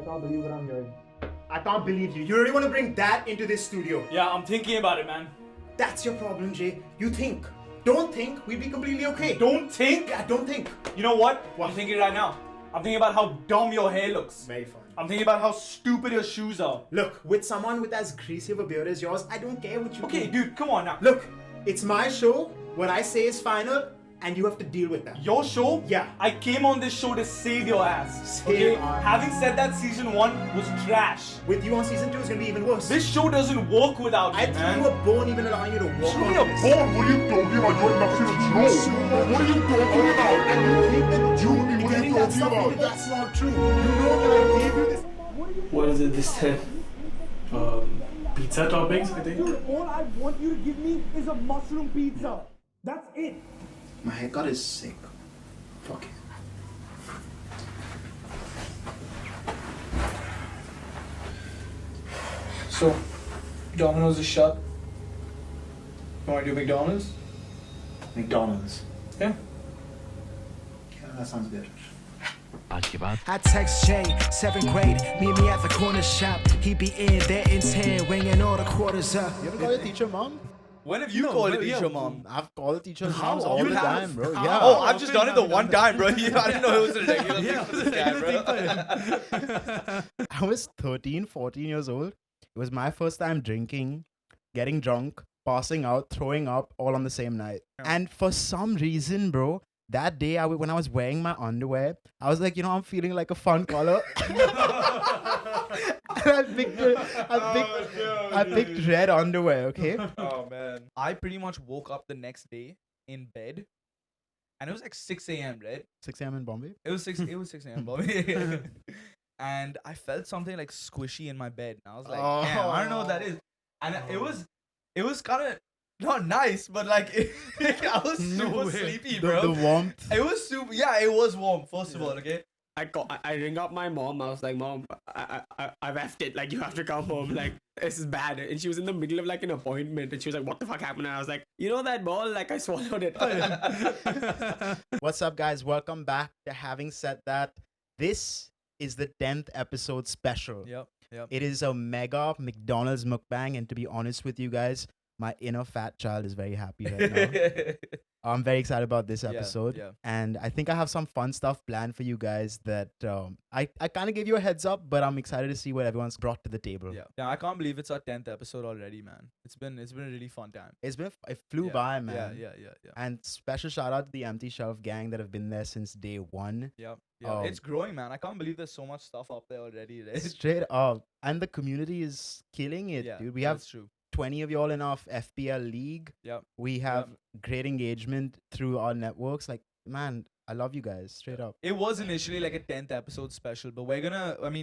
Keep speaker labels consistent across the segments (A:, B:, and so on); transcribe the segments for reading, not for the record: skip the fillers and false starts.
A: I can't believe what I'm hearing.
B: I can't believe you. You really want to bring that into this studio?
C: Yeah, I'm thinking about it, man.
B: That's your problem, Jay. You think. Don't think. We'd be completely okay.
C: Don't think?
B: Yeah, don't think.
C: You know what? I'm thinking right now. I'm thinking about how dumb your hair looks.
B: Very fun.
C: I'm thinking about how stupid your shoes are.
B: Look, with someone with as greasy of a beard as yours, I don't care what you
C: Okay,
B: do.
C: dude, come on now.
B: Look, it's my show. What I say is final, and you have to deal with that.
C: Your show?
B: Yeah.
C: I came on this show to save your ass.
B: Save
C: okay?
B: our ass.
C: Having said that, season 1 was trash.
B: With you on season 2, it's gonna be even worse.
C: This show doesn't work without
B: I
C: you,
B: threw
C: man.
B: you a bone even allowing you to walk
C: Threw me
B: on
C: a
B: this.
C: bone?
D: What are you talking about? You're nothing to know. What are you talking about? And you think that you me? What are you talking about?
B: That's not true. You know that I gave you this.
E: What is it this time? Pizza toppings, I think.
A: Dude, all I want you to give me is a mushroom pizza. That's it.
B: My haircut is sick. Fuck it.
F: So, Domino's is shut. You want to do McDonald's?
B: McDonald's.
F: Yeah.
B: Yeah, that sounds good.
G: I text Jay, 7th grade, meet me at the corner shop. He be in there in 10, ringing all the quarters up.
H: You ever call your teacher mom?
C: When have you called it your mom?
H: I've called teachers
C: How?
H: moms all
C: You
H: the
C: have?
H: time, bro. Yeah.
C: Oh, I've just done it the one time, bro. I didn't know it was a regular thing for this guy, bro.
H: I was 13, 14 years old. It was my first time drinking, getting drunk, passing out, throwing up all on the same night. And for some reason, bro, that day when I was wearing my underwear, I was like, I'm feeling like a fun color. I picked red underwear, okay?
C: Oh man. I pretty much woke up the next day in bed. And it was like 6 a.m., right?
H: 6 a.m. in Bombay.
C: It was 6 a.m. Bobby. And I felt something like squishy in my bed. And I was like, damn, I don't know what that is. And it was kind of not nice, but like I was super sleepy, bro.
H: The warmth.
C: It was super. Yeah, it was warm. First of all, okay.
E: I ring up my mom. I was like, Mom, I've effed it. Like, you have to come home. Like, this is bad. And she was in the middle of like an appointment, and she was like, what the fuck happened? And I was like, you know that ball? Like, I swallowed it.
H: What's up, guys? Welcome back to Having Said That. This is the 10th episode special.
C: Yep.
H: It is a mega McDonald's mukbang, and to be honest with you guys, my inner fat child is very happy right now. I'm very excited about this episode.
C: yeah.
H: And I think I have some fun stuff planned for you guys that I kind of gave you a heads up, but I'm excited to see what everyone's brought to the table.
C: Yeah, I can't believe it's our 10th episode already, man. It's been a really fun time.
H: It flew by, man.
C: Yeah.
H: And special shout out to the Empty Shelf gang that have been there since day one.
C: Yeah. It's growing, man. I can't believe there's so much stuff up there already. Right?
H: Straight up. And the community is killing it, dude. We have
C: that's true.
H: 20 of y'all in our FPL league.
C: Yep.
H: We have great engagement through our networks. Like, man, I love you guys. Straight up.
C: It was initially like a 10th episode special, but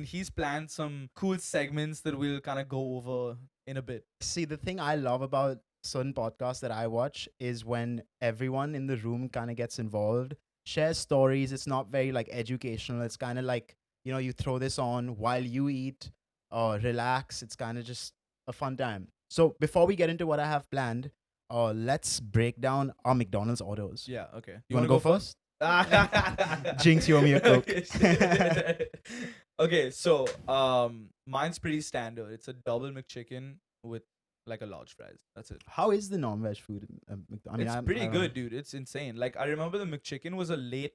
C: he's planned some cool segments that we'll kind of go over in a bit.
H: See, the thing I love about certain podcasts that I watch is when everyone in the room kind of gets involved, shares stories. It's not very like educational. It's kind of like, you throw this on while you eat or relax. It's kind of just a fun time. So before we get into what I have planned, let's break down our McDonald's orders.
C: Yeah, okay.
H: You want to go first? Jinx, you owe me a Coke.
C: Okay, so mine's pretty standard. It's a double McChicken with like a large fries. That's it.
H: How is the non-veg food?
C: It's pretty good, dude. It's insane. Like, I remember the McChicken was a late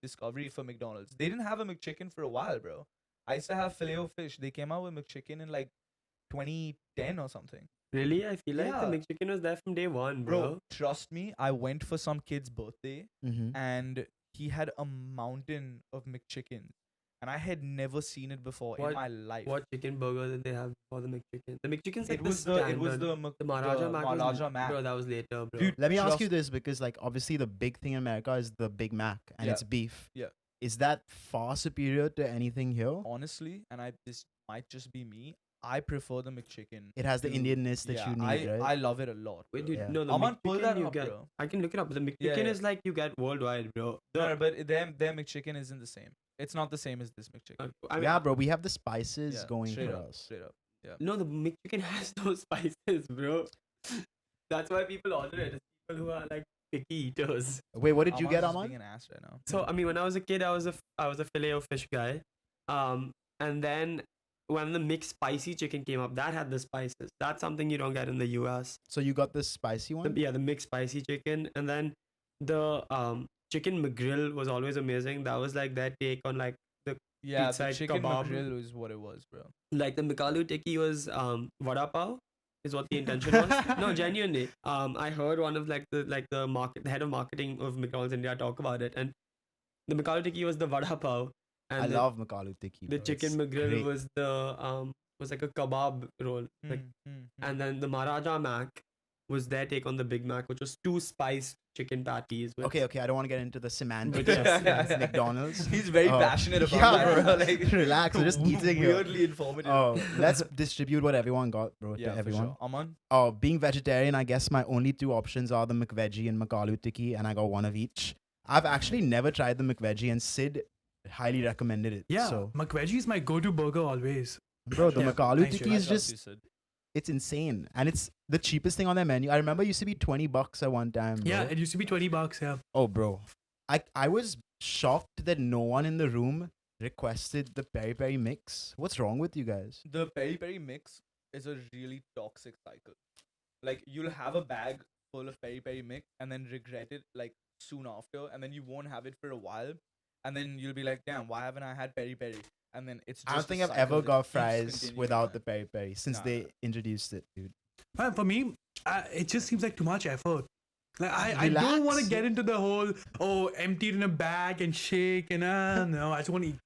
C: discovery for McDonald's. They didn't have a McChicken for a while, bro. I used to have Filet-O-Fish. They came out with McChicken in like 2010 or something.
E: Really? I feel like
C: Yeah.
E: the McChicken was there from day one, bro.
C: Trust me, I went for some kid's birthday
H: Mm-hmm.
C: and he had a mountain of McChickens. And I had never seen it before in my life.
E: What chicken burger did they have for the McChicken? The McChicken's like
C: It was the
E: Maharaja Mac.
C: Maharaja Mac.
E: Bro, that was later, bro.
C: Dude,
H: Let me ask
C: trust-
H: you this, because like obviously the big thing in America is the Big Mac and
C: Yeah.
H: it's beef.
C: Yeah.
H: Is that far superior to anything here?
C: Honestly, and this might just be me, I prefer the McChicken.
H: It has the
C: to-
H: Indian-ness that you need, right?
C: I love it a lot.
E: Wait,
C: bro.
E: dude,
H: Yeah.
E: no, the
C: Aman, pull
E: McChicken
C: that
E: you
C: up,
E: get.
C: bro.
E: I can look it up. The McChicken
C: Yeah.
E: is like you get worldwide, bro.
C: No, but their McChicken isn't the same. It's not the same as this McChicken.
E: I mean,
H: Yeah, bro, we have the spices
C: Yeah,
H: going
C: straight
H: for
C: up,
H: us.
C: Straight up.
E: No, the McChicken has no spices, bro. That's why people order it. It's people who are like picky eaters.
H: Wait, what did you
C: Aman's
H: get,
C: just
H: Aman?
C: being an ass right now.
E: So I mean, when I was a kid, I was a Filet-O-Fish guy. And then when the mixed spicy chicken came up, that had the spices. That's something you don't get in the US.
H: So you got the spicy one?
E: The mixed spicy chicken. And then the chicken McGrill was always amazing. That was like their take on like the
C: Yeah,
E: pizza
C: the chicken
E: kebab.
C: McGrill was what it was, bro.
E: Like the Mikalu tikki was vada pav is what the intention was. No, genuinely. I heard one of the head of marketing of McDonald's India talk about it, and the Mikalu tikki was the vada pav, and
H: I love Makalu Tikki.
E: the
H: bro.
E: chicken
H: It's
E: McGrill
H: great.
E: was was like a kebab roll, like, and then the Maharaja Mac was their take on the Big Mac, which was 2 spiced chicken patties. With
H: Okay, I don't want to get into the semantics
E: But
H: of
E: yes.
H: McDonald's.
C: He's very
H: Oh.
C: passionate about
H: Yeah,
C: that, bro.
H: bro.
C: Like,
H: Relax, we're just eating here.
C: weirdly informative.
H: Oh, let's distribute what everyone got, bro,
C: yeah,
H: to everyone.
C: for sure. Aman?
H: Oh, being vegetarian, I guess my only 2 options are the McVeggie and Makalu Tikki, and I got one of each. I've actually never tried the McVeggie, and Sid highly recommended it.
I: Yeah,
H: So,
I: McVeggie is my go-to burger always.
H: bro, the
I: Yeah,
H: Makalu
I: thanks,
H: Tikki
I: Shiv.
H: is just, it's insane. And it's the cheapest thing on their menu. I remember it used to be $20 at one time. Bro.
I: Yeah, it used to be $20. Yeah.
H: Oh, bro. I was shocked that no one in the room requested the peri peri mix. What's wrong with you guys?
C: The peri peri mix is a really toxic cycle. Like, you'll have a bag full of peri peri mix and then regret it like soon after, and then you won't have it for a while, and then you'll be like, damn, why haven't I had peri peri? And then it's just
H: I don't
C: a
H: think I've
C: cycle
H: ever
C: that
H: got
C: keeps
H: fries
C: continuing,
H: without
C: man.
H: the peri peri since
C: Nah,
H: they
C: nah.
H: introduced it, dude.
I: For me, it just seems like too much effort. Like I don't want to
H: Relax.
I: get into the whole empty it in a bag and shake and no, I just want to eat.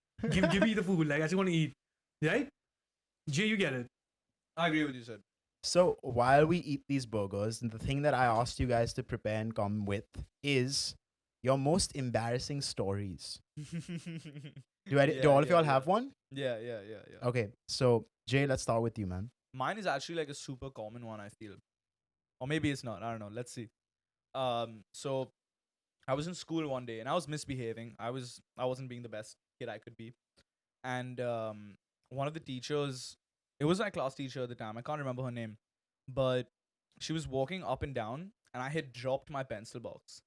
I: Give me the food. Like I just want to eat. Right? Jay, you get it.
C: I agree with you, Sid.
H: So while we eat these burgers, the thing that I asked you guys to prepare and come with is your most embarrassing stories. Do all of y'all have one?
C: Yeah.
H: Okay, so Jay, let's start with you, man.
C: Mine is actually like a super common one, I feel. Or maybe it's not. I don't know. Let's see. So I was in school one day and I was misbehaving. I wasn't being the best kid I could be. And one of the teachers, it was my class teacher at the time. I can't remember her name. But she was walking up and down and I had dropped my pencil box.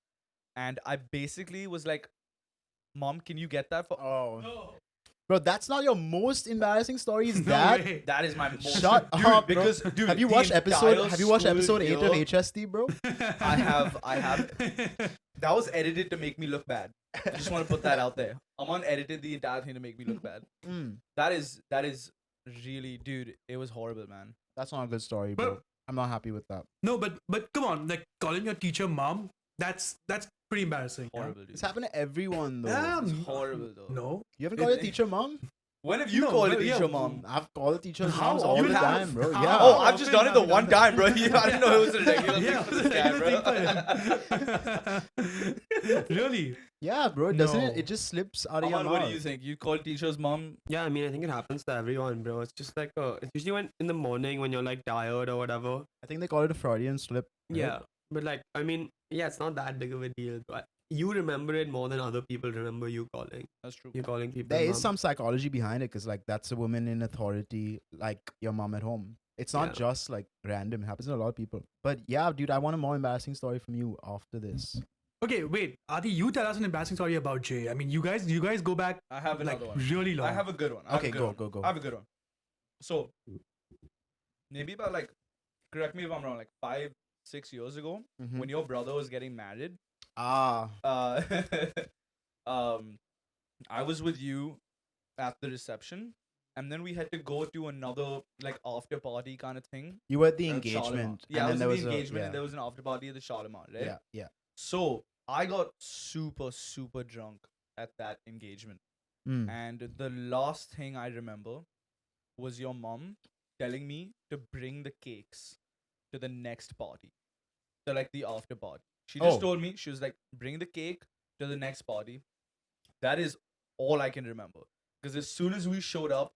C: And I basically was like, Mom, can you get that for...
H: Oh. Bro, that's not your most embarrassing story, is
I: No
H: that?
I: way.
C: That is my most...
H: Shut
C: Dude,
H: up, bro.
C: because, dude,
H: Have you
C: the
H: watched
C: entire
H: episode
C: school
H: 8 of
C: year-
H: HST, bro?
C: I have. That was edited to make me look bad. I just want to put that out there. Aman edited the entire thing to make me look bad.
H: Mm,
C: That is really, dude. It was horrible, man.
H: that's not a good story, bro.
I: But-
H: I'm not happy with that.
I: No, but come on, like calling your teacher mom, that's pretty embarrassing. yeah?
C: Horrible, dude.
H: It's happened to everyone, though.
I: Um,
C: It's horrible, though.
I: No.
H: You haven't called your teacher mom?
C: When have you
I: No,
C: called a
I: but yeah,
C: teacher, mom?
H: I've called the teacher's
I: How
H: moms all
I: often
H: the
I: have-
H: time, bro.
I: how
H: Yeah.
C: Oh,
I: often
C: I've just done it the
I: have you
C: one
I: done
C: time, bro. I didn't know it was a regular thing
I: Yeah,
C: for this guy, bro.
I: Really?
H: Yeah, bro. Doesn't
I: No.
H: it? It just slips out of your
C: Aman,
H: mouth.
C: what do you think? You call teacher's mom?
E: Yeah, I mean, I think it happens to everyone, bro. It's just like it's usually when in the morning when you're like tired or whatever.
H: I think they call it a Freudian slip. right?
E: Yeah, but like, I mean, yeah, it's not that big of a deal. But you remember it more than other people remember you calling.
C: That's true.
E: You calling people.
H: There is
E: mom.
H: some psychology behind it, because like that's a woman in authority, like your mom at home. It's not
E: Yeah.
H: just like random. It happens to a lot of people. But yeah, dude, I want a more embarrassing story from you after this.
I: Okay, wait. Adi, you tell us an embarrassing story about Jay. I mean, you guys go back
C: I have
I: like
C: another one.
I: really long.
C: I have a good one. I have
H: Okay,
C: a good
H: go,
C: one.
H: go, go.
C: I have a good one. So, maybe about like, correct me if I'm wrong, like 5-6 years ago,
H: Mhm.
C: when your brother was getting married,
H: Ah,
C: I was with you at the reception, and then we had to go to another like after party kind of thing.
H: you were at the
C: at Shalimar.
H: engagement.
C: Yeah, I
H: and
C: was
H: then
C: at
H: there
C: the
H: was
C: engagement,
H: a,
C: and there was an after party at the Shalimar, right?
H: yeah, yeah.
C: So I got super drunk at that engagement.
H: Mm.
C: And the last thing I remember was your mom telling me to bring the cakes to the next party. So like the after party. She just
H: Oh.
C: told me, she was like, bring the cake to the next party. That is all I can remember. Because as soon as we showed up,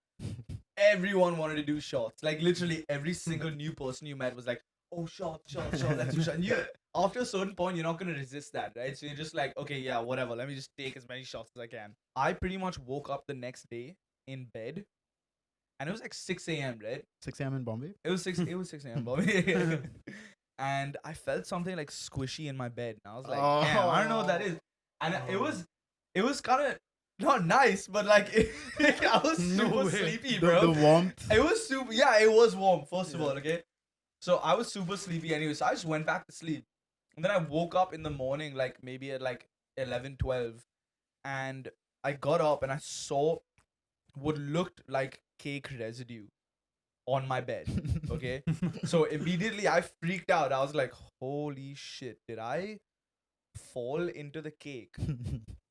C: everyone wanted to do shots. Like literally every single new person you met was like, oh, shot, let's do shot. And you, after a certain point, you're not going to resist that, right? So you're just like, okay, yeah, whatever. Let me just take as many shots as I can. I pretty much woke up the next day in bed. And it was like 6 a.m., right?
H: 6 a.m. in Bombay?
C: It was 6 a.m., Bobby. And I felt something like squishy in my bed. And I was like, damn, I don't know what that is. And it was kind of not nice, but like I was
I: No
C: super
I: way.
C: sleepy,
H: The,
C: bro.
H: the warmth.
C: It was super. Yeah, it was warm. First of all, okay. So I was super sleepy anyway. So I just went back to sleep, and then I woke up in the morning, like maybe at like 11, 12, and I got up and I saw what looked like cake residue on my bed. Okay. So immediately I freaked out. I was like, "Holy shit! Did I fall into the cake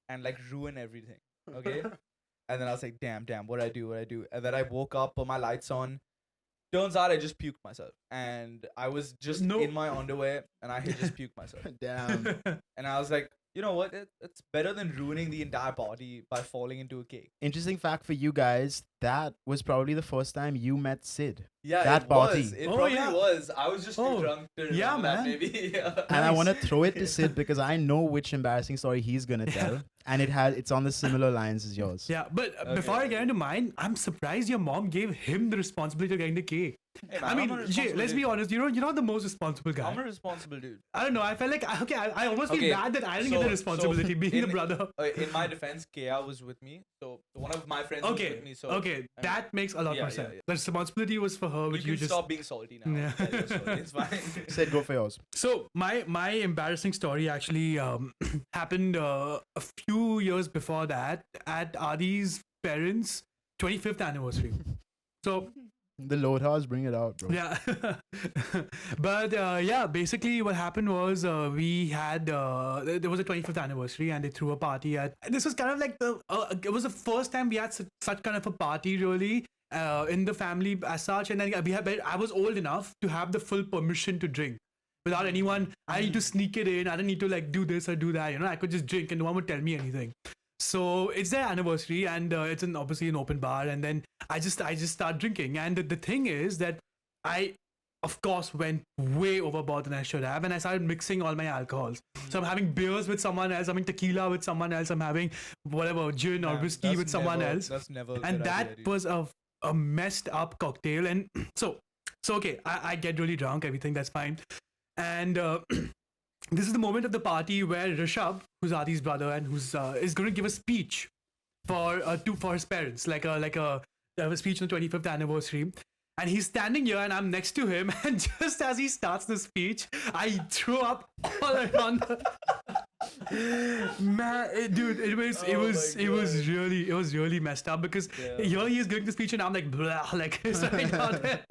C: and like ruin everything?" Okay. And then I was like, damn, what do I do? And then I woke up, put my lights on. Turns out I just puked myself. And I was just in my underwear and I had just puked myself.
H: Damn.
C: And I was like, you know what? It's better than ruining the entire party by falling into a cake.
H: Interesting fact for you guys, that was probably the first time you met Sid.
C: Yeah,
H: that
C: it
H: party.
C: was. It
I: Oh,
C: probably
I: yeah.
C: was. I was just too drunk to remember
I: yeah,
C: that,
I: man.
C: maybe. Yeah.
H: And I want to throw it to Sid because I know which embarrassing story he's gonna tell, and it's on the similar lines as yours.
I: Yeah, but before I get into mine, I'm surprised your mom gave him the responsibility of getting the cake.
C: Hey, man,
I: I
C: I'm
I: mean,
C: a
I: Jay,
C: responsible
I: let's be
C: dude.
I: honest. You're not the most responsible guy.
C: I'm a responsible dude.
I: I don't know. I felt like I almost
C: Okay,
I: feel bad that I didn't get the responsibility being the brother.
C: In my defense, Kea was with me. So one of my friends was
I: Okay,
C: with me. So
I: that makes a lot
C: yeah,
I: more
C: yeah,
I: sense.
C: yeah.
I: The responsibility was for her,
C: you
I: which
C: can
I: you just.
C: stop being salty now.
I: Yeah.
C: Tell your story, it's fine.
H: Sid, go for yours.
I: So my embarrassing story actually happened a few years before that at Adi's parents' 25th anniversary. So
H: The Lodhas, bring it out, bro.
I: yeah, but yeah, basically what happened was we had there was a 25th anniversary and they threw a party at. This was kind of like it was the first time we had such kind of a party really. In the family as such, and then I was old enough to have the full permission to drink without anyone. I need to sneak it in. I don't need to like do this or do that. You know, I could just drink and no one would tell me anything. So it's their anniversary, and it's obviously an open bar. And then I just start drinking, and the thing is that I, of course, went way overboard than I should have, and I started mixing all my alcohols. So I'm having beers with someone else, I'm having tequila with someone else, I'm having whatever gin or whiskey
C: That's
I: with someone
C: never-
I: else.
C: That's never. a
I: And
C: good
I: that
C: idea, dude.
I: was a messed up cocktail. And so okay, I get really drunk, everything, that's fine. And this is the moment of the party where Rishabh, who's Adi's brother and who's is going to give a speech for his parents, like a speech on the 25th anniversary. And he's standing here and I'm next to him, and just as he starts the speech, I threw up all around man, dude, it was really messed up because here he is giving the speech and I'm like blah, like sorry about it.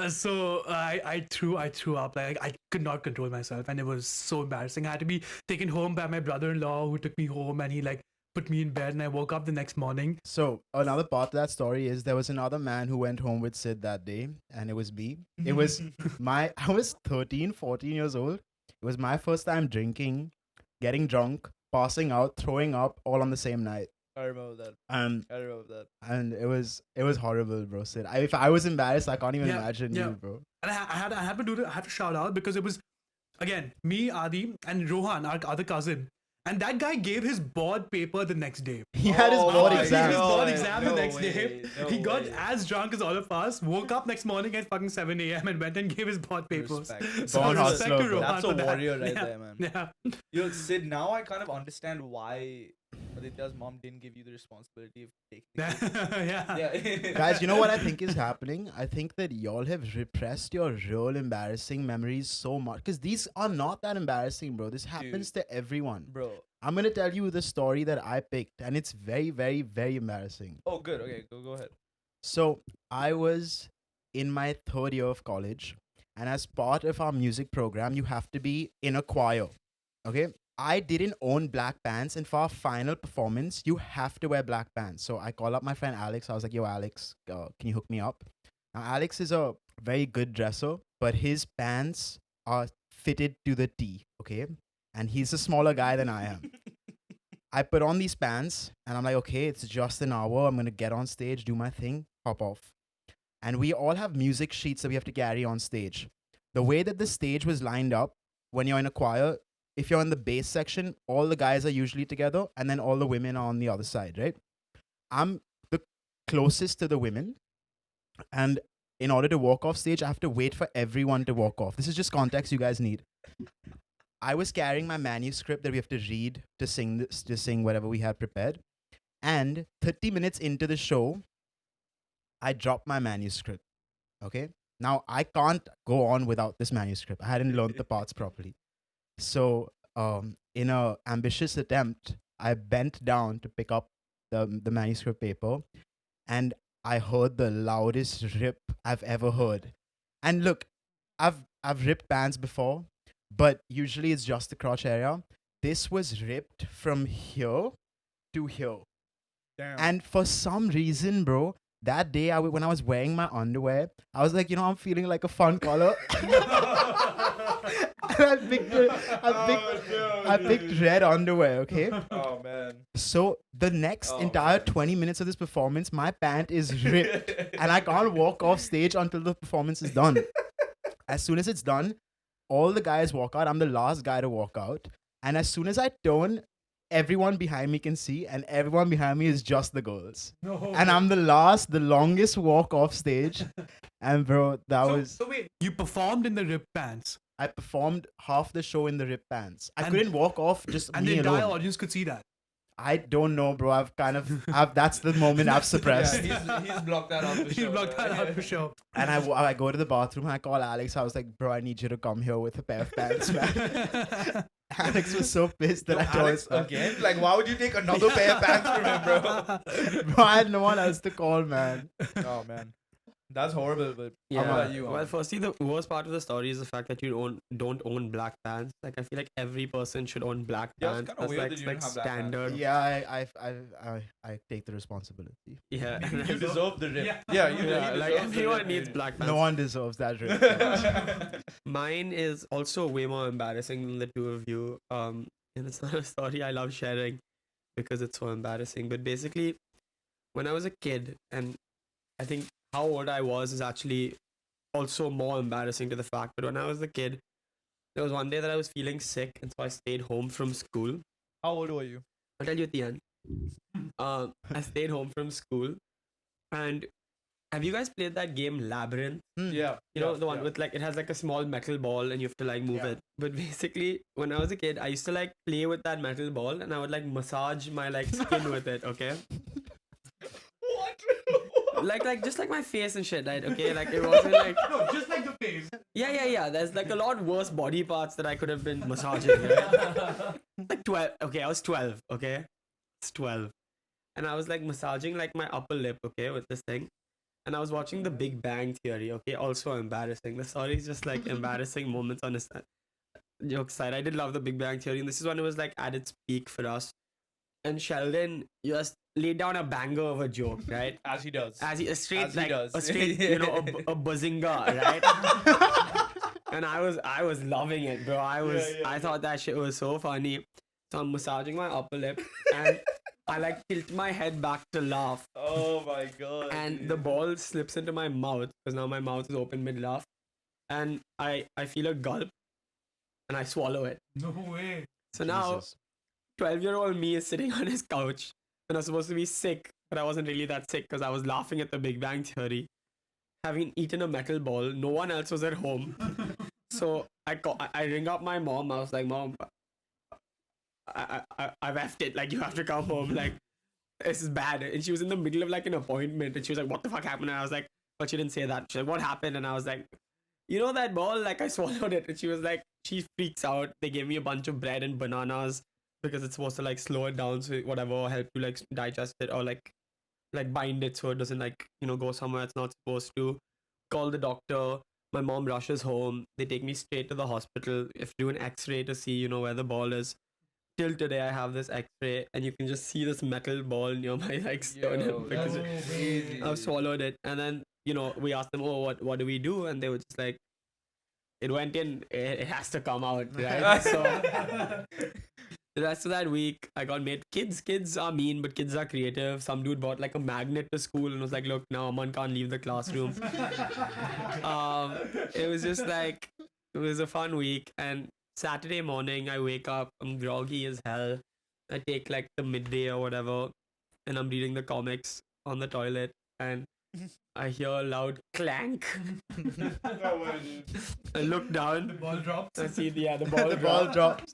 I: So I threw up, like I could not control myself, and it was so embarrassing. I had to be taken home by my brother-in-law, who took me home, and he like put me in bed, and I woke up the next morning.
H: So another part of that story is there was another man who went home with Sid that day, and it was me. It was I was 13, 14 years old. It was my first time drinking, getting drunk, passing out, throwing up all on the same night.
C: I remember that. I remember that.
H: And it was horrible, bro. Sid, if I was embarrassed, I can't even imagine you, bro.
I: And I had to shout out because it was again me, Adi, and Rohan, our other cousin. And that guy gave his board paper the next day.
H: He had his board
I: He
H: exam.
I: gave his board
C: No
I: exam the
C: way,
I: next day.
C: no
I: He got
C: way.
I: as drunk as all of us, woke up next morning at fucking 7 a.m. and went and gave his board papers.
C: Respect.
I: So
H: Born
I: respect
H: hustler,
I: to
H: bro.
I: Rohan
C: That's
I: for
C: a
I: that.
C: warrior right
I: Yeah.
C: there, man.
I: Yeah.
C: Yo, Sid, now I kind of understand why Aditya's mom didn't give you the responsibility of taking the
I: Yeah.
C: Yeah.
H: Guys, you know what I think is happening? I think that y'all have repressed your real embarrassing memories so much. Because these are not that embarrassing, bro. This happens to everyone.
C: Bro.
H: I'm going to tell you the story that I picked. And it's very, very, very embarrassing.
C: Oh, good. Okay, go ahead.
H: So I was in my third year of college. And as part of our music program, you have to be in a choir. Okay? I didn't own black pants, and for our final performance, you have to wear black pants. So I called up my friend Alex. I was like, yo, Alex, can you hook me up? Now, Alex is a very good dresser, but his pants are fitted to the T, okay? And he's a smaller guy than I am. I put on these pants, and I'm like, okay, it's just an hour. I'm going to get on stage, do my thing, hop off. And we all have music sheets that we have to carry on stage. The way that the stage was lined up, when you're in a choir, if you're in the bass section, all the guys are usually together, and then all the women are on the other side, right? I'm the closest to the women, and in order to walk off stage, I have to wait for everyone to walk off. This is just context you guys need. I was carrying my manuscript that we have to read to sing whatever we had prepared, And 30 minutes into the show, I dropped my manuscript. Okay. Now I can't go on without this manuscript. I hadn't learned the parts properly. So, in a ambitious attempt, I bent down to pick up the manuscript paper, and I heard the loudest rip I've ever heard. And look, I've ripped pants before, but usually it's just the crotch area. This was ripped from here to here.
C: Damn.
H: And for some reason, bro, that day when I was wearing my underwear, I was like, I'm feeling like a fun color. I picked red underwear, okay?
C: Oh man.
H: So the next entire 20 minutes of this performance, my pant is ripped and I can't walk off stage until the performance is done. As soon as it's done, all the guys walk out. I'm the last guy to walk out. And as soon as I turn, everyone behind me can see, and everyone behind me is just the girls.
I: No.
H: And I'm the longest walk off stage. And bro,
I: So wait, you performed in the ripped pants,
H: I performed half the show in the ripped pants. I couldn't walk off, just
I: and
H: me
I: the entire
H: alone.
I: audience could see that.
H: I don't know, bro. That's the moment I've suppressed.
C: He's blocked that out for
I: You
C: sure.
I: blocked that
C: bro.
I: out for sure.
H: And I go to the bathroom and I call Alex. I was like, bro, I need you to come here with a pair of pants, man. Alex was so pissed that I told
C: Alex
H: him.
C: again? Like, why would you take another pair of pants from him, bro?
H: Bro, I had no one else to call, man.
C: Oh man, that's horrible. But
E: Yeah.
C: how about you?
E: Well, firstly, the worst part of the story is the fact that you don't own black pants. Like, I feel like every person should own black
C: Yeah, it's
E: pants.
C: kinda
E: That's
C: weird
E: like,
C: that you don't have black pants.
E: standard.
H: Yeah, I take the responsibility.
E: Yeah.
C: you deserve the rip.
I: Yeah.
C: Yeah, you
E: Yeah,
C: you
E: like
C: deserve the
E: everyone
C: rip,
E: needs
C: man.
E: black pants.
H: No one deserves that rip.
E: Mine is also way more embarrassing than the two of you. And it's not a story I love sharing because it's so embarrassing. But basically, when I was a kid, and I think how old I was is actually also more embarrassing to the fact. But when I was a kid, there was one day that I was feeling sick, and so I stayed home from school.
C: How old were you?
E: I'll tell you at the end. I stayed home from school, and have you guys played that game Labyrinth?
C: Yeah.
E: You know, the one with like, it has like a small metal ball and you have to like move it. But basically, when I was a kid, I used to like play with that metal ball and I would like massage my like skin with it, okay?
C: What?
E: Like just like my face and shit, right? Okay, like it wasn't like,
I: No, just like the face.
E: yeah. There's like a lot worse body parts that I could have been massaging, right? Like 12, okay, I was 12, okay? It's 12. And I was like massaging like my upper lip, okay, with this thing. And I was watching The Big Bang Theory, okay? Also embarrassing. The story is just like embarrassing moments on a joke side. I did love The Big Bang Theory, and this is when it was like at its peak for us. And Sheldon just laid down a banger of a joke, right?
C: As he does.
E: A straight,
C: As he
E: like
C: does.
E: a straight, a bazinga, right? And I was loving it, bro. I thought that shit was so funny. So I'm massaging my upper lip, and I like tilt my head back to laugh.
C: Oh my god.
E: And the ball slips into my mouth because now my mouth is open mid laugh, and I feel a gulp, and I swallow it.
I: No way.
E: So now, 12-year-old me is sitting on his couch, and I was supposed to be sick, but I wasn't really that sick because I was laughing at The Big Bang Theory, having eaten a metal ball. No one else was at home, so I ring up my mom. I was like, Mom, I've effed it. Like, you have to come home. Like, this is bad. And she was in the middle of like an appointment, and she was like, what the fuck happened? And I was like, but she didn't say that. She's like, what happened? And I was like, you know that ball? Like, I swallowed it. And she was like, she freaks out. They gave me a bunch of bread and bananas because it's supposed to like slow it down, so whatever, help you like digest it, or like bind it so it doesn't like, go somewhere it's not supposed to. Call the doctor. My mom rushes home. They take me straight to the hospital. You have to do an x-ray to see, where the ball is. Till today, I have this X-ray, and you can just see this metal ball near my like sternum because I've swallowed it. And then we asked them, oh, what do we do? And they were just like, it went in, it has to come out, right? So the rest of that week, I got made. Kids are mean, but kids are creative. Some dude bought like a magnet to school and was like, look, now Aman can't leave the classroom. It was just like, it was a fun week. And Saturday morning, I wake up, I'm groggy as hell. I take like the midday or whatever, and I'm reading the comics on the toilet, and I hear a loud clank. I look down.
I: The ball drops.
E: I see the ball
H: The ball drops.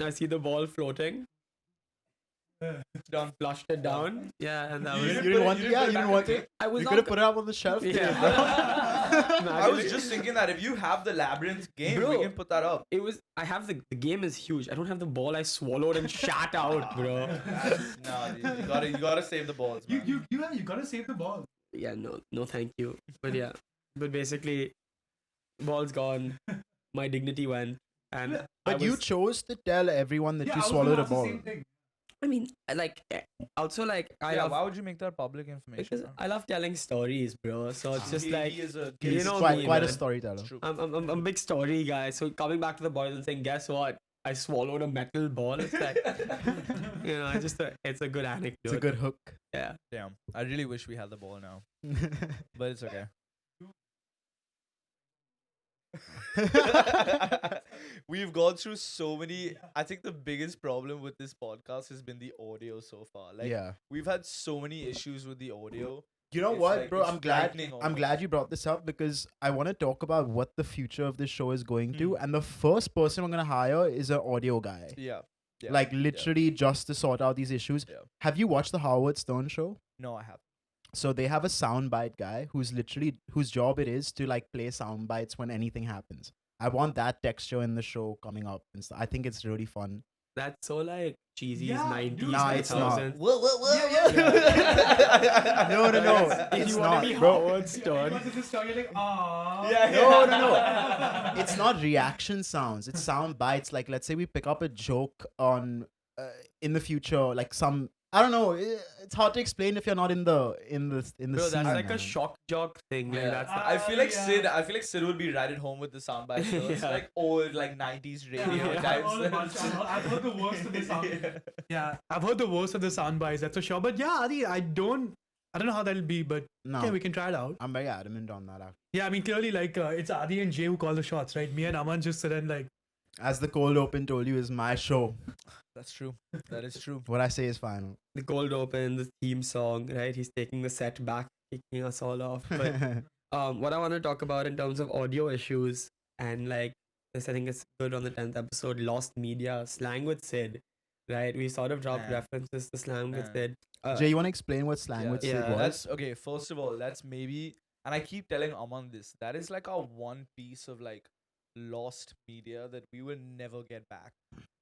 E: I see the ball floating.
C: It's done.
E: flushed it down. Yeah, and that
H: You
E: was.
H: didn't want it? Yeah, you didn't want it?
E: I was
H: You
E: not
H: could have
E: co-
H: put it up on the shelf.
E: Yeah.
C: I was just thinking that if you have the labyrinth game,
E: Bro.
C: we can put that up.
E: It was. I have the game is huge. I don't have the ball. I swallowed and shat out, bro.
C: No, you gotta save the balls, man.
I: You gotta save the ball.
E: Yeah, no, thank you. But yeah, but basically, ball's gone. My dignity went, and
H: But you chose to tell everyone that you swallowed a ball.
E: I mean, also I
C: Yeah,
E: love
C: why would you make that public information?
E: because
C: bro?
E: I love telling stories, bro. So it's just
C: He
E: like
C: is a
E: you know
H: quite,
E: me,
H: quite a
E: man.
H: storyteller.
C: True.
E: I'm a big story guy. So coming back to the boys and saying, guess what? I swallowed a metal ball. It's like, I just it's a good anecdote.
H: It's a good hook.
E: Yeah.
C: Damn, I really wish we had the ball now, but it's okay. We've gone through so many. I think the biggest problem with this podcast has been the audio so far. Like,
H: Yeah.
C: we've had so many issues with the audio.
H: You know
C: It's
H: what,
C: like-
H: bro?
C: it's
H: I'm glad.
C: frightening
H: I'm
C: almost.
H: glad you brought this up because I want to talk about what the future of this show is going to.
C: Hmm.
H: And the first person I'm gonna hire is an audio guy,
C: Yeah. Yeah.
H: like literally just to sort out these issues.
C: Yeah.
H: Have you watched the Howard Stern show?
C: No, I have.
H: So they have a soundbite guy whose job it is to like play sound bites when anything happens. I want that texture in the show coming up and stuff. I think it's really fun.
E: That's so like cheesy
I: Yeah,
E: 90s,
I: dude.
H: Nah, it's not.
E: 2000s.
H: No,
E: If
H: it's
E: you want
H: not,
E: to be
H: bro.
E: Howard Stern,
H: No. It's not reaction sounds. It's sound bites. Like, let's say we pick up a joke on in the future, like some. I don't know. It's hard to explain if you're not in the
E: bro,
H: scene.
E: that's like
H: man.
E: a shock jock thing. Like
C: Yeah.
E: that's
C: I feel like Sid would be right at home with the soundbite. It's
E: Yeah.
C: like old like 90s radio
E: Yeah.
C: types.
I: I've heard the worst of the sound. Yeah, I've heard the worst of the sound bites. That's for sure. But yeah, Adi, I don't know how that'll be, but
H: No.
I: yeah, we can try it out.
H: I'm very adamant on that.
I: Yeah, I mean, clearly, like it's Adi and Jay who call the shots, right? Me and Aman just sit and like.
H: As the cold open told you, is my show.
C: That's true. That is true.
H: What I say is final.
E: the cold open, the theme song, right? He's taking the set back, kicking us all off. But what I want to talk about in terms of audio issues and like this, I think it's good on the 10th episode, Lost Media, Slang with Sid, right? We sort of dropped
C: Yeah.
E: references to Slang with
C: Yeah.
E: Sid.
H: Jay, you want to explain what slang with Sid
E: yeah,
H: was?
C: That's okay. First of all, that's maybe, and I keep telling Aman this. That is like our one piece of like lost media that we will never get back.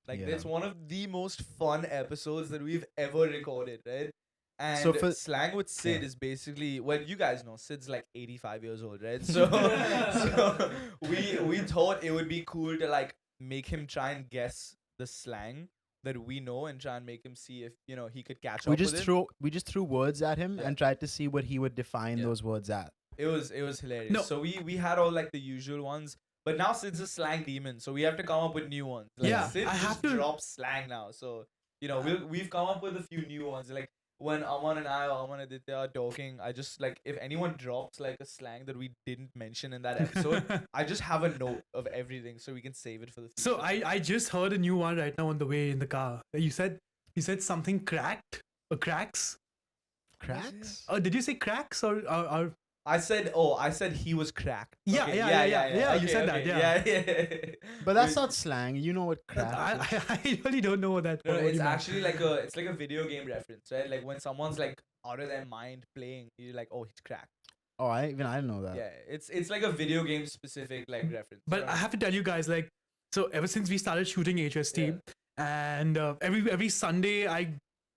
C: Like,
H: Yeah.
C: it's one of the most fun episodes that we've ever recorded, right? And
H: So for-
C: Slang with Sid
H: Yeah.
C: is basically, well, you guys know Sid's like 85 years old, right? So, so we thought it would be cool to like make him try and guess the slang that we know and try and make him see if he could catch
H: we
C: up
H: just
C: with it.
H: threw words at him
C: Yeah.
H: and tried to see what he would define
C: Yeah.
H: those words at.
C: It was hilarious.
I: No.
C: So we had all like the usual ones, but now Sid's a slang demon, so we have to come up with new ones. Like,
I: Yeah,
C: Sid
I: I
C: just
I: have to-
C: drops slang now, so we've come up with a few new ones. Like when Aman and I or Aman and Aditya are talking, I just like if anyone drops like a slang that we didn't mention in that episode, I just have a note of everything so we can save it for the future.
I: So I just heard a new one right now on the way in the car. You said something cracked or cracks.
H: Cracks?
I: Oh, did you say cracks or
C: I said he was cracked.
I: Yeah,
C: Okay,
I: yeah, yeah, you
C: okay,
I: said that,
C: okay,
I: yeah.
H: But that's not slang. You know what crack is.
I: I really don't know what that.
C: No,
I: what
C: it's
I: you meant.
C: actually like a video game reference, right? Like when someone's like out of their mind playing, you're like, oh, he's cracked.
H: Oh, I didn't know that.
C: Yeah, it's like a video game specific like reference.
I: But I have to tell you guys, like, so ever since we started shooting HST, and every Sunday I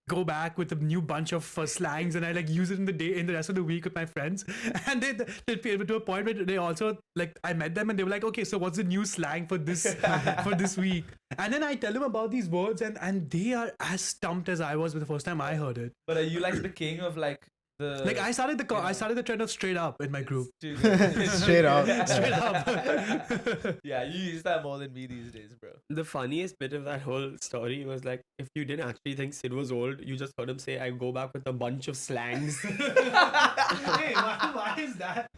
I: go back with a new bunch of slangs and I like use it in the rest of the week with my friends, and they to a point where they also like I met them and they were like, okay, so what's the new slang for this for this week? And then I tell them about these words and they are as stumped as I was with the first time I heard it.
C: But are you like the king of like the
I: Like I started the trend of straight up in my group.
H: Straight up.
I: Straight up.
C: Yeah, you use that more than me these days, bro.
E: The funniest bit of that whole story was like, if you didn't actually think Sid was old, you just heard him say, I go back with a bunch of slangs.
I: Hey, why is that?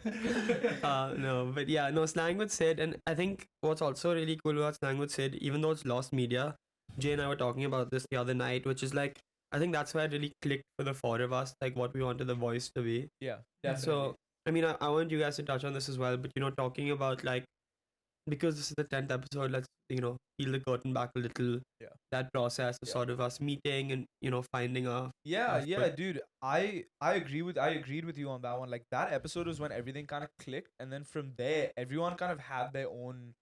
E: No, but yeah, no, Slang with Sid. And I think what's also really cool about Slang with Sid, even though it's lost media, Jay and I were talking about this the other night, which is like, I think that's where it really clicked for the four of us, like what we wanted the voice to be.
C: Yeah, definitely.
E: So, I mean, I want you guys to touch on this as well, but talking about like, because this is the 10th episode, let's peel the curtain back a little.
C: Yeah.
E: That process of
C: Yeah.
E: sort of us meeting and finding our
C: Yeah,
E: our
C: yeah,
E: foot.
C: dude. I agreed with you on that one. Like that episode was when everything kind of clicked, and then from there, everyone kind of had their own,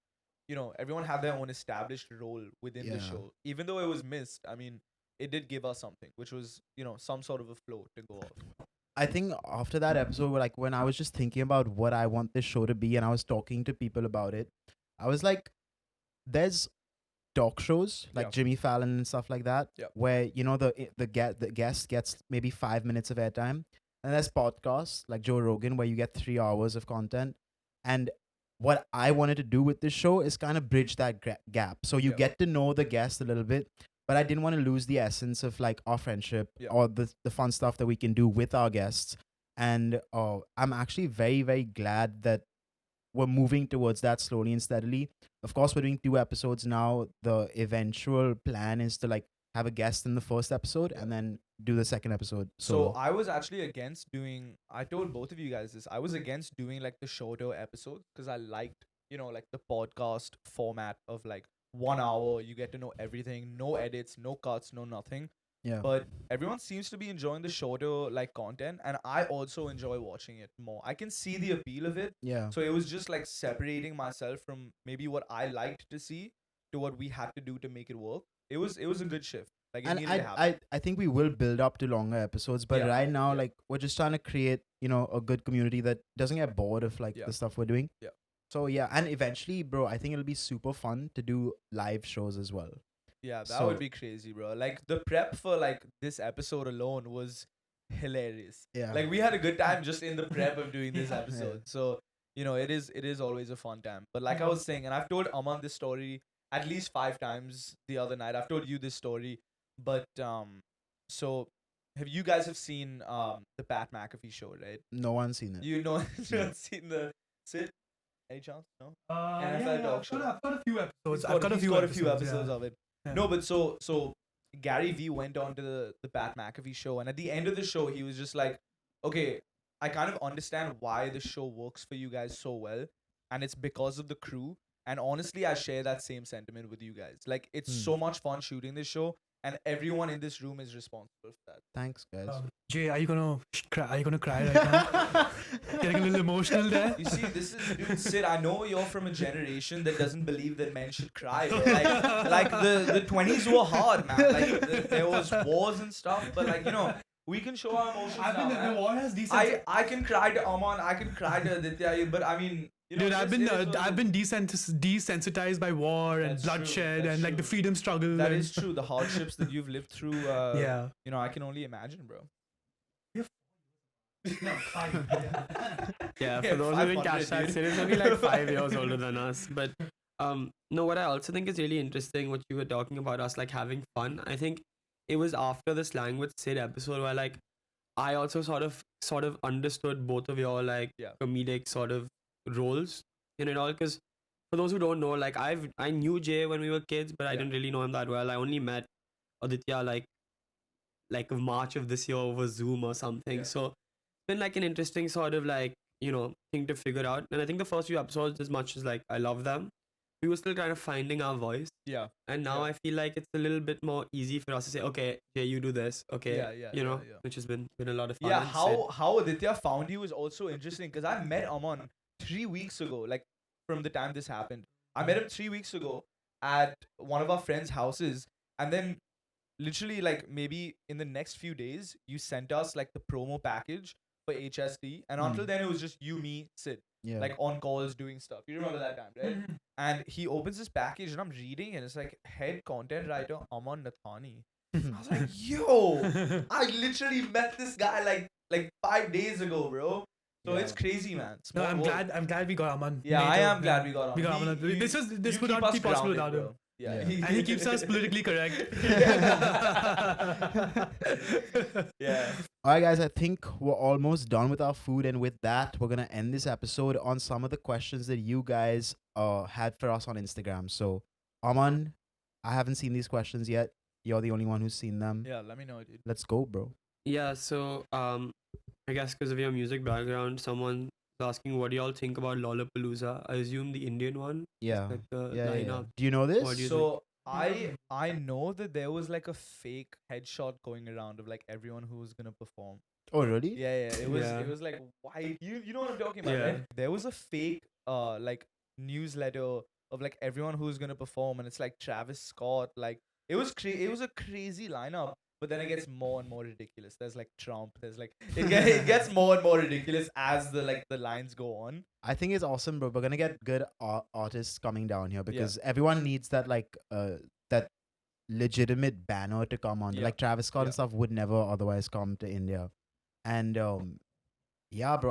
C: everyone had their own established role within the
H: Yeah.
C: show. Even though it was missed, I mean, it did give us something, which was, some sort of a flow to go off.
H: I think after that episode, like when I was just thinking about what I want this show to be, and I was talking to people about it, I was like, there's talk shows like
C: Yeah.
H: Jimmy Fallon and stuff like that,
C: Yeah.
H: where the guest gets maybe 5 minutes of airtime, and there's podcasts like Joe Rogan where you get 3 hours of content. And what I wanted to do with this show is kind of bridge that gap, so you
C: Yeah.
H: get to know the guest a little bit. But I didn't want to lose the essence of like our friendship
C: Yeah.
H: or the fun stuff that we can do with our guests. And I'm actually very, very glad that we're moving towards that slowly and steadily. Of course, we're doing 2 episodes now. The eventual plan is to like have a guest in the first episode and then do the second episode.
C: So I was actually against doing. I told both of you guys this. I was against doing like the shorter episodes because I liked, like the podcast format of like 1 hour. You get to know everything, no edits, no cuts, no nothing.
H: yeah.
C: But everyone seems to be enjoying the shorter like content, and I also enjoy watching it more. I can see the appeal of it.
H: yeah.
C: So it was just like separating myself from maybe what I liked to see to what we had to do to make it work. It was a good shift. Like it
H: And
C: needed to happen.
H: I think we will build up to longer episodes, but
C: Yeah,
H: right now,
C: yeah.
H: like we're just trying to create, a good community that doesn't get bored of like
C: Yeah.
H: the stuff we're doing.
C: Yeah.
H: So yeah, and eventually, bro, I think it'll be super fun to do live shows as well.
C: Yeah, that
H: So-
C: would be crazy, bro. Like the prep for like this episode alone was hilarious.
H: Yeah.
C: Like we had a good time just in the prep of doing this
H: Yeah.
C: episode. So, it is always a fun time. But like I was saying, and I've told Aman this story at least 5 times the other night. I've told you this story. But so have you guys have seen the Pat McAfee show, right?
H: No one's seen it.
C: You know you have seen the Sid? Any chance? No? NFL
I: yeah,
C: talk show.
I: I've got a few episodes.
C: He's
I: I've got a
C: he's
I: few
C: got
I: episodes,
C: a few episodes
I: yeah.
C: of it.
I: Yeah.
C: No, but so Gary V went on to the Pat McAfee show, and at the end of the show, he was just like, "Okay, I kind of understand why the show works for you guys so well, and it's because of the crew." And honestly, I share that same sentiment with you guys. Like, it's so much fun shooting this show, and everyone in this room is responsible for that.
H: Thanks, guys.
I: Jay, are you gonna cry? Are you gonna cry right now? Getting a little emotional there.
C: You see, this is dude, Sid. I know you're from a generation that doesn't believe that men should cry. But like the 20s were hard, man. Like there was wars and stuff, but like we can show our emotions now.
I: The
C: Man.
I: war has decent.
C: I can cry to Aman, I can cry to Aditya, but I mean,
I: Dude, I've
C: this
I: been
C: is what it
I: I've
C: is.
I: been desensitized by war and
C: That's true,
I: bloodshed
C: that's
I: and like the
C: true.
I: freedom struggle.
C: That
I: and
C: is true. The hardships that you've lived through.
I: Yeah.
C: I can only imagine, bro.
E: Yeah,
C: Yeah,
E: for those who didn't
C: 500,
E: catch that,
C: dude.
E: Sid is only like 5 years older than us. But no, what I also think is really interesting, what you were talking about us like having fun. I think it was after the Slang with Sid episode where like I also sort of understood both of your like
C: Yeah.
E: comedic sort of roles in it all. Because for those who don't know, like I knew Jay when we were kids, but I
C: Yeah.
E: didn't really know him that well. I only met Aditya like March of this year over Zoom or something.
C: Yeah.
E: So it's been like an interesting sort of like thing to figure out. And I think the first few episodes, as much as like I love them, we were still kind of finding our voice.
C: Yeah.
E: And now
C: Yeah.
E: I feel like it's a little bit more easy for us to say, okay, Jay, you do this, okay,
C: Yeah, yeah, yeah.
E: which has been a lot of fun.
C: Yeah,
E: and
C: how Aditya found you is also interesting because I met Aman 3 weeks ago, like from the time this happened. I met him 3 weeks ago at one of our friends' houses, and then literally like maybe in the next few days, you sent us like the promo package for HSD, and until then it was just you, me, Sid,
H: Yeah.
C: like on calls doing stuff. You remember that time, right? And he opens this package, and I'm reading, and it's like head content writer Aman Nathani. I was like, yo, I literally met this guy like 5 days ago, bro. So
H: Yeah.
C: it's crazy, man.
I: No,
C: Small
I: I'm
C: world.
I: glad we got Aman.
C: Yeah, I
I: later.
C: am glad we got on.
I: We got Aman. This
C: you
I: would not be
C: us
I: possible
C: grounded,
I: without him.
C: bro. Yeah.
H: Yeah.
I: And he keeps us politically correct.
C: Yeah.
H: All right, guys, I think we're almost done with our food. And with that, we're going to end this episode on some of the questions that you guys had for us on Instagram. So, Aman, I haven't seen these questions yet. You're the only one who's seen them.
C: Yeah, let me know, dude.
H: Let's go, bro.
E: Yeah, so I guess because of your music background, someone asking what do y'all think about Lollapalooza. I assume the Indian one.
H: Yeah.
E: Like the
H: Yeah.
E: lineup.
H: Do you know this?
E: What do you
C: So I know that there was like a fake headshot going around of like everyone who was gonna perform.
H: Oh, really?
C: Yeah. It
E: Yeah.
C: was like white. You know what I'm talking about,
E: Yeah.
C: right? There was a fake like newsletter of like everyone who's gonna perform, and it's like Travis Scott. Like it was a crazy lineup. But then it gets more and more ridiculous. There's like Trump. There's like it gets more and more ridiculous as the lines go on.
H: I think it's awesome, bro. We're gonna get good artists coming down here because everyone needs that that legitimate banner to come on.
C: Yeah.
H: Like Travis Scott
C: Yeah.
H: and stuff would never otherwise come to India, and yeah, bro.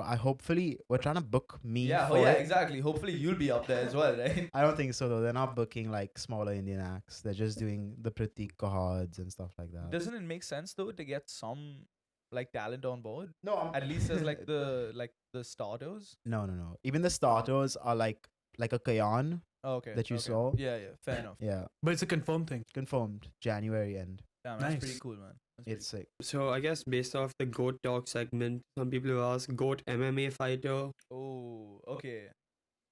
H: We're trying to book me.
C: Yeah,
H: for it.
C: exactly. Hopefully you'll be up there as well, right?
H: I don't think so though. They're not booking like smaller Indian acts. They're just doing the Pratik Kahads and stuff like that.
C: Doesn't it make sense though to get some like talent on board?
H: No,
C: At least as like the starters.
H: no. Even the starters are like a Kayan
C: Oh, okay.
H: that you
C: okay.
H: saw.
C: Yeah, fair enough.
H: Yeah,
I: But it's a confirmed thing.
H: confirmed January end.
C: Damn, that's
I: Nice.
C: pretty cool, man. That's pretty
H: It's sick.
E: So I guess based off the GOAT talk segment, some people have asked GOAT MMA fighter.
C: Oh, okay.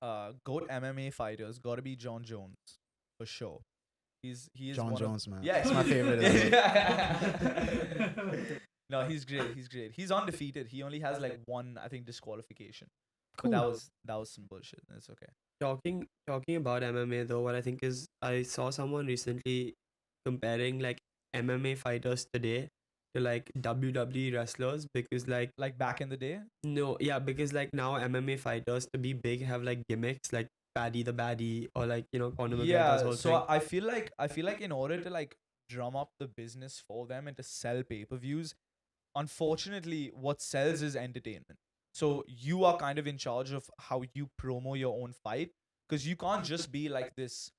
C: GOAT MMA fighters gotta be John Jones for sure. He is
H: John
C: one
H: Jones,
C: of,
H: man.
C: Yeah,
H: It's my favorite. as well.
C: No, he's great. He's undefeated. He only has like one, I think, disqualification.
H: Cool.
C: But that was some bullshit. It's okay.
E: Talking about MMA though, what I think is I saw someone recently comparing like MMA fighters today to like WWE wrestlers because like
C: Like back in the day.
E: no, yeah, because like now MMA fighters to be big have like gimmicks like Paddy the Baddie or like Conor McGregor's
C: Yeah,
E: whole
C: so
E: thing.
C: I feel like in order to like drum up the business for them and to sell pay-per-views, unfortunately what sells is entertainment. So you are kind of in charge of how you promo your own fight, because you can't just be like this.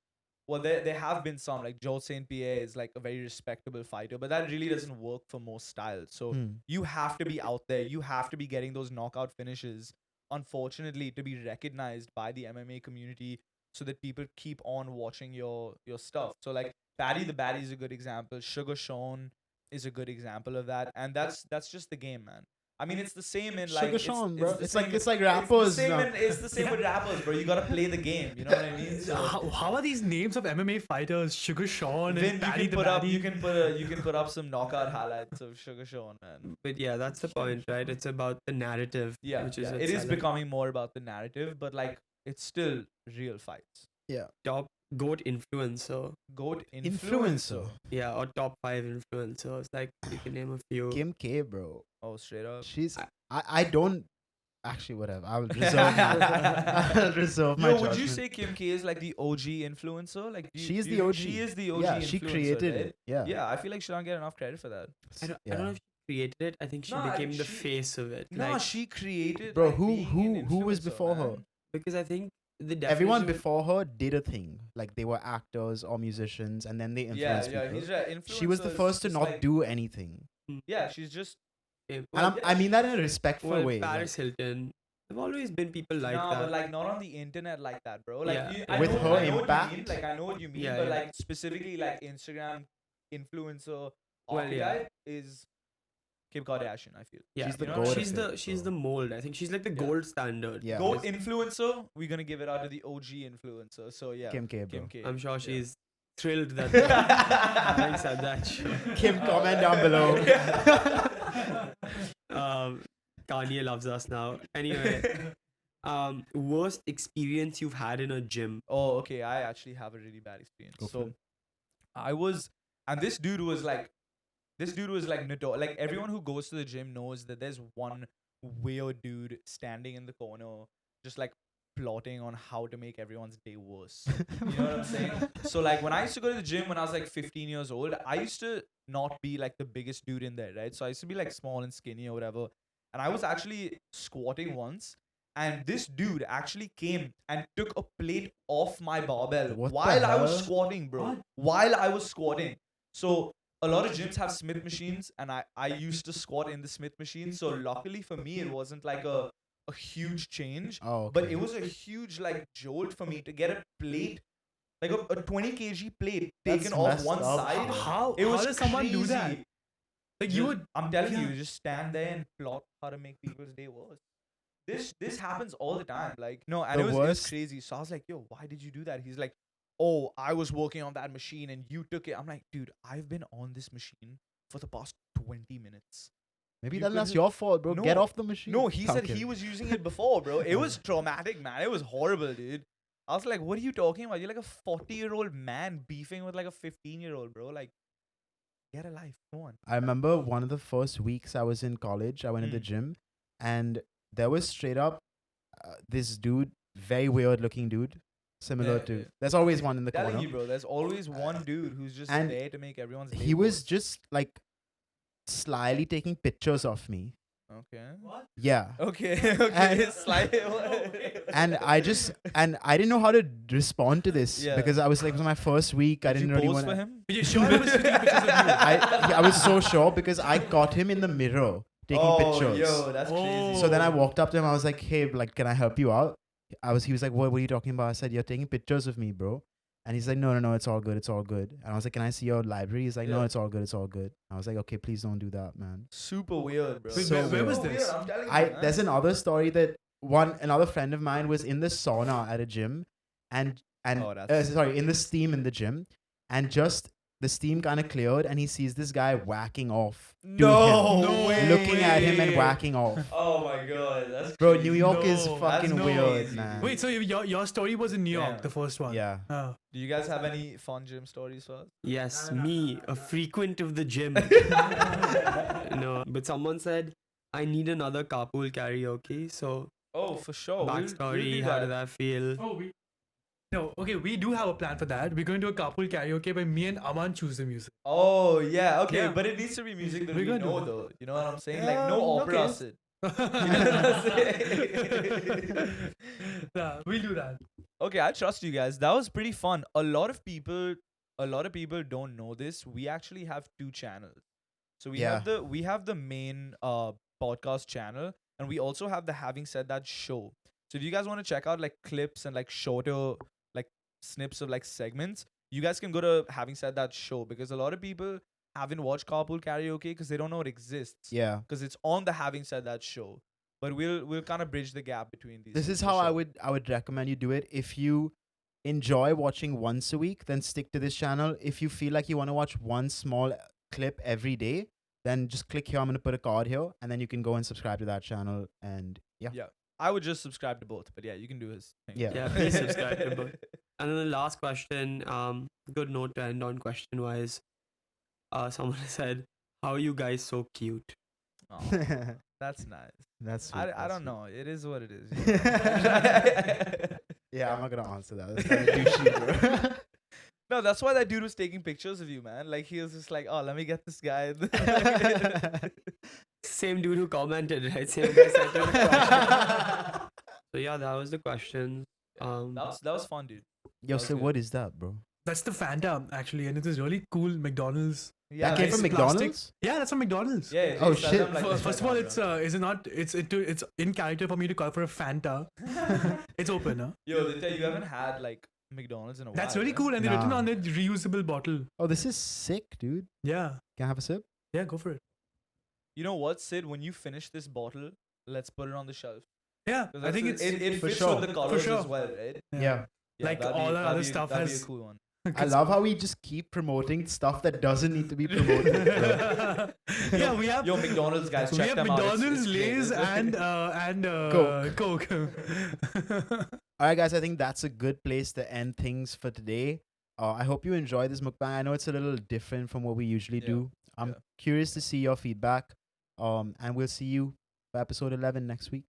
C: Well, there have been some, like Joel St. Pierre is like a very respectable fighter, but that really doesn't work for most styles. So you have to be out there. You have to be getting those knockout finishes, unfortunately, to be recognized by the MMA community so that people keep on watching your stuff. So like Paddy the Baddie is a good example. Sugar Sean is a good example of that. And that's just the game, man. I mean, it's the same in like
H: Sugar Sean, bro.
C: the
H: It's
C: same
H: like
C: in-
H: rappers now.
C: It's the same with rappers, bro. You gotta play the game. You know what I mean? So
I: How are these names of MMA fighters? Sugar Sean
C: then
I: and Paddy
C: you
I: the
C: can put up
I: Baddie?
C: you can put up some knockout highlights of Sugar Sean, man.
E: But yeah, that's the point, right? It's about the narrative.
C: Yeah,
E: which is
C: yeah.
E: what's
C: It is
E: selling.
C: becoming more about the narrative, but like it's still real fights.
E: top GOAT influencer.
C: GOAT
H: Influencer.
E: Yeah, or top 5 influencers. Like you can name a few.
H: Kim K, bro.
C: Oh, straight up.
H: She's. I don't. Actually, whatever. I will reserve. I'll reserve my
C: Yo, would you
H: judgment.
C: say Kim K is like the OG influencer? Like
H: She's
C: do you
H: the
C: think
H: OG.
C: She is the OG.
H: Yeah, she
C: influencer,
H: created
C: right?
H: it. Yeah.
C: Yeah, I feel like she don't get enough credit for that.
E: I don't know if she created it. I think she
C: No,
E: became the
C: she-
E: face of it.
C: No,
E: Like,
C: she created.
H: Bro,
C: like,
H: who
C: being an
H: was
C: influencer,
H: before her?
C: man.
E: because I think the
H: Everyone
E: definition-
H: before her did a thing. Like they were actors or musicians, and then they influenced
C: Yeah,
H: people.
C: he's right.
H: She was the
C: Influencer is
H: first to
C: just
H: not
C: like-
H: do anything,
C: Yeah, she's just.
E: Okay,
H: and I mean that in a respectful
E: well,
H: way.
E: Paris Hilton. There've always been people like
C: no,
E: that.
C: but like not on the internet like that, bro. Like
E: Yeah.
C: I
H: With
C: know,
H: her
C: I know
H: impact?
C: What you mean. Like I know what you mean,
E: Yeah,
C: but
E: yeah.
C: like specifically like Instagram influencer
E: Well, yeah.
C: archetype is Kim Kardashian. I feel.
E: yeah,
H: she's the
C: you know,
H: goat
E: she's
H: of
E: the
H: it,
E: she's
H: bro.
E: the mold. I think she's like the
C: Yeah.
E: gold standard.
H: Yeah.
C: Goat influencer. We're gonna give it out to the OG influencer. So yeah,
H: Kim K, bro.
C: Kim K.
E: I'm sure
C: Yeah.
E: she's thrilled that having said that.
H: Kim, comment down below.
E: Kanye loves us now. Anyway, worst experience you've had in a gym.
C: Oh, okay. I actually have a really bad experience.
H: Go for
C: So
H: it.
C: I was, and this dude was like like everyone who goes to the gym knows that there's one weird dude standing in the corner, just like plotting on how to make everyone's day worse. You know what I'm saying? So like when I used to go to the gym when I was like 15 years old, I used to not be like the biggest dude in there, right? So I used to be like small and skinny or whatever. And I was actually squatting once, and this dude actually came and took a plate off my barbell
H: What the
C: while I was
H: hell?
C: squatting, bro. While I was squatting. So a lot of gyms have Smith machines, and I used to squat in the Smith machine. So luckily for me, it wasn't like a huge change,
H: Oh, okay.
C: but it was a huge like jolt for me to get a plate, like a 20 kg plate
H: That's
C: taken off
H: messed
C: one
H: up.
C: side.
I: How
C: It was
I: does someone do that?
C: crazy.
I: Like you would.
C: I'm telling
I: yeah.
C: you, just stand there and plot how to make people's day worse. this happens all the time. Like, no, and
H: The
C: it was
H: worst-
C: crazy. So I was like, yo, why did you do that? He's like, oh, I was working on that machine and you took it. I'm like, dude, I've been on this machine for the past 20 minutes.
H: Maybe
C: You
H: then that's
C: couldn't-
H: your fault, bro. Get
C: No.
H: off the machine.
C: No, he said
H: Okay.
C: he was using it before, bro. It was traumatic, man. It was horrible, dude. I was like, what are you talking about? You're like a 40-year-old man beefing with like a 15-year-old, bro. Like, get a life. Come on.
H: I remember one of the first weeks I was in college, I went to the gym, and there was straight up this dude, very weird looking dude, similar
C: Yeah,
H: to.
C: yeah.
H: There's always one in the
C: Telling
H: corner.
C: you, bro. There's always one dude who's just
H: and
C: there to make everyone's day
H: He was
C: worse.
H: just like slyly taking pictures of me.
C: Okay.
H: Yeah.
C: Okay.
H: And-
C: Okay. Slide.
H: And I didn't know how to respond to this
C: Yeah.
H: because I was like, it was my first week. I
C: Did
H: didn't
C: you
H: really
C: pose
H: want
C: for
H: to.
C: him?
I: Are you sure he was taking pictures of you?
H: I was so sure because I caught him in the mirror taking pictures.
C: Yo, that's crazy.
H: So then I walked up to him. I was like, "Hey, like, can I help you out?" He was like, "What are you talking about?" I said, "You're taking pictures of me, bro." And he's like, "No, it's all good, it's all good." And I was like, "Can I see your library?" He's like, "No,
C: Yeah.
H: it's all good, it's all good." I was like, "Okay, please don't do that, man."
C: Super weird, bro.
I: Wait,
H: So
I: where was
H: weird.
I: this?
C: I'm telling you, man.
H: There's another story that another friend of mine was in the sauna at a gym, and
C: Oh, that's-
H: in the steam in the gym, and just the steam kind of cleared, and he sees this guy whacking off. to
C: No
H: him,
C: way.
H: looking at him and whacking off.
C: Oh my god, that's
H: Bro,
C: crazy.
H: New York is
I: No,
H: fucking
C: that's
H: weird,
C: crazy,
H: man.
I: Wait, so your story was in New York,
C: Yeah.
I: the first one?
H: Yeah.
I: Oh.
C: Do you guys have any fun gym stories for us?
E: Yes, me, a frequent of the gym. No, but someone said I need another carpool karaoke. So
C: Oh, for sure. We'll
E: backstory,
C: do
E: how did that feel?
I: Oh, we do have a plan for that. We're going to do a carpool karaoke where me and Aman choose the music.
C: Oh yeah, okay,
I: Yeah.
C: but it needs to be music that
I: We're
C: we
I: gonna do
C: know
I: that.
C: though. You know what I'm saying? Like no opera,
I: okay.
C: Sid. You know what I'm saying?
I: Yeah, we'll do that.
C: Okay, I trust you guys. That was pretty fun. A lot of people don't know this. We actually have 2 channels. So we have the main podcast channel, and we also have the Having Said That show. So if you guys want to check out like clips and like shorter like snips of like segments, you guys can go to Having Said That show, because a lot of people haven't watched Carpool Karaoke because they don't know it exists.
H: Yeah.
C: Because it's on the Having Said That show. But we'll kind of bridge the gap between these.
H: This
C: two
H: is
C: for
H: how
C: sure.
H: I would recommend you do it. If you enjoy watching once a week, then stick to this channel. If you feel like you want to watch one small clip every day, then just click here. I'm gonna put a card here, and then you can go and subscribe to that channel. And yeah.
C: Yeah. I would just subscribe to both, but yeah, you can do his thing.
H: Yeah.
E: Yeah, please subscribe to both. And then the last question, good note to end on question wise. Someone said, "How are you guys so cute?"
C: Aw, that's nice.
H: That's sweet,
C: I
H: that's
C: don't
H: sweet.
C: know. It is what it is.
H: Yeah, I'm not gonna answer that. That's kind of douchey, bro.
C: No, that's why that dude was taking pictures of you, man. Like he was just like, oh, let me get this guy.
E: Same dude who commented, right? Same guy sent in the question. So yeah, that was the question.
C: that was fun, dude.
H: Yo,
C: was
H: so
C: good.
H: what is that, bro?
I: That's the Fanta, actually, and it is really cool McDonald's.
C: Yeah,
H: that came
I: nice
H: from
I: plastic.
H: McDonald's?
I: Yeah, that's from McDonald's.
C: Yeah.
H: Oh,
C: they sell
H: shit.
C: them like this
I: First of
C: right
I: all,
C: now,
I: it's
C: bro.
I: is it not? It's in character for me to call for a Fanta. It's open, huh?
C: Yo, they tell you haven't had like McDonald's in a while.
I: That's really
C: right?
I: cool, and they're written
H: Nah.
I: on the reusable bottle.
H: Oh, this is sick, dude.
I: Yeah,
H: Can I have a sip?
I: yeah, go for it.
C: You know what, Sid? When you finish this bottle, let's put it on the shelf.
I: Yeah,
C: 'Cause
I: I think
C: that's
I: it's
C: it
H: For
C: fits
H: sure.
C: with the colors
I: sure.
C: as well, right?
H: Yeah.
I: Like
C: that'd be-
I: all our
C: that'd
I: other
C: be-
I: stuff
C: that'd
I: has-
C: be a cool one.
H: I love how we just keep promoting stuff that doesn't need to be promoted. bro.
I: Yeah, we have
C: Yo, McDonald's guys,
I: we
C: check
I: have
C: them out.
I: McDonald's,
C: It's great.
I: Lay's, and
H: Coke. All right, guys, I think that's a good place to end things for today. I hope you enjoyed this mukbang. I know it's a little different from what we usually
C: Yeah,
H: do. I'm
C: yeah.
H: curious to see your feedback. And we'll see you for episode 11 next week.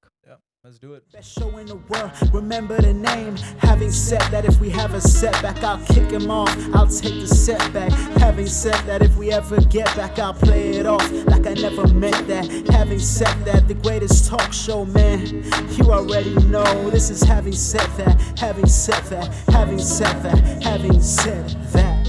C: Let's do it.
G: Best show in the world, remember the name. Having said that, if we have a setback, I'll kick him off, I'll take the setback. Having said that, if we ever get back, I'll play it off like I never meant that. Having said that, the greatest talk show, man, you already know. This is having said that, having said that, having said that, having said that.